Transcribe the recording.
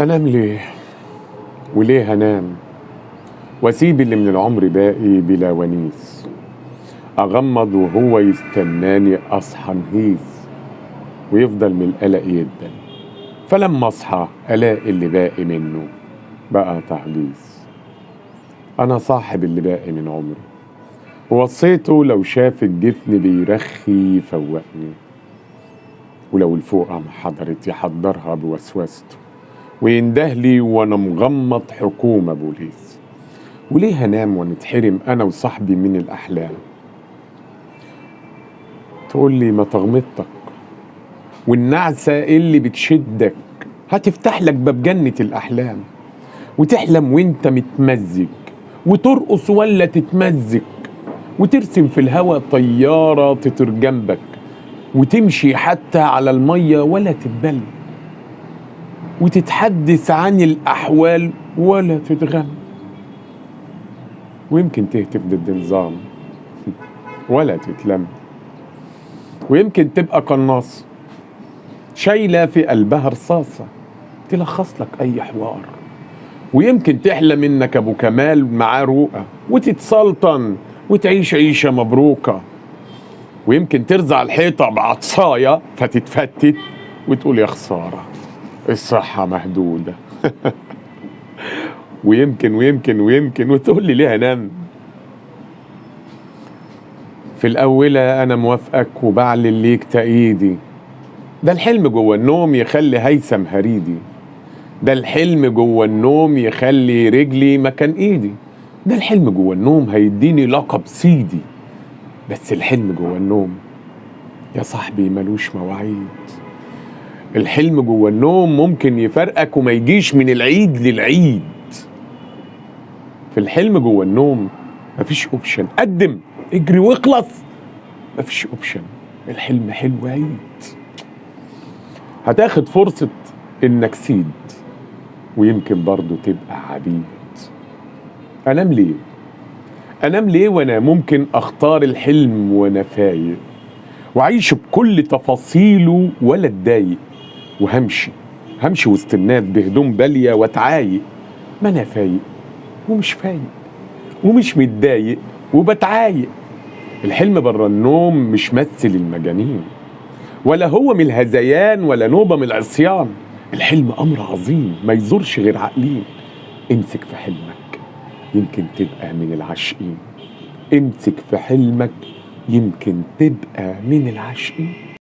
انام ليه؟ وليه هنام؟ واسيب اللي من العمر باقي بلا ونيس، اغمض وهو يستناني اصحى نهيس، ويفضل من القلق يدن، فلما اصحى الاقي اللي باقي منه بقى تحديث. انا صاحب اللي باقي من عمري، ووصيته لو شاف الجفن بيرخي يفوقني، ولو الفوقة حضرت يحضرها بوسوسته، ويندهلي وانا مغمض حكومة بوليس. وليه هنام ونتحرم انا وصاحبي من الاحلام؟ تقول لي ما تغمضتك، والنعسة اللي بتشدك هتفتح لك باب جنة الاحلام، وتحلم وانت متمزج، وترقص ولا تتمزج، وترسم في الهوا طيارة تطير جنبك، وتمشي حتى على المية ولا تتبل، وتتحدث عن الأحوال ولا تتغم، ويمكن تهتف ضد نظام ولا تتلم، ويمكن تبقى قناص شايلة في قلبها رصاصة تلخص لك أي حوار، ويمكن تحلم إنك أبو كمال معاه روقة وتتسلطن وتعيش عيشة مبروكة، ويمكن ترزع الحيطة بعصاية فتتفتت وتقول يا خسارة الصحة مهدودة. ويمكن وتقول لي ليه انام؟ في الأولى أنا موافقك وبعلن ليك تأييدي، ده الحلم جوه النوم يخلي هيثم هريدي، ده الحلم جوه النوم يخلي رجلي مكان ايدي، ده الحلم جوه النوم هيديني لقب سيدي، بس الحلم جوه النوم يا صاحبي ملوش مواعيد، الحلم جوه النوم ممكن يفرقك وما يجيش من العيد للعيد. في الحلم جوه النوم مفيش اوبشن قدم اجري واخلص، مفيش اوبشن، الحلم حلو عيد، هتاخد فرصة انك سيد ويمكن برضو تبقى عبيد. انام ليه؟ انام ليه وانا ممكن اختار الحلم وانا فايق، وعيش بكل تفاصيله ولا اتضايق، وهمشي وسط الناس بهدوم بالية واتعايق، ما انا فايق ومش فايق ومش متضايق وبتعايق. الحلم بره النوم مش مثل المجانين، ولا هو من الهذيان ولا نوبة من العصيان، الحلم امر عظيم ما يزورش غير عاقلين. امسك في حلمك يمكن تبقى من العاشقين، امسك في حلمك يمكن تبقى من العاشقين.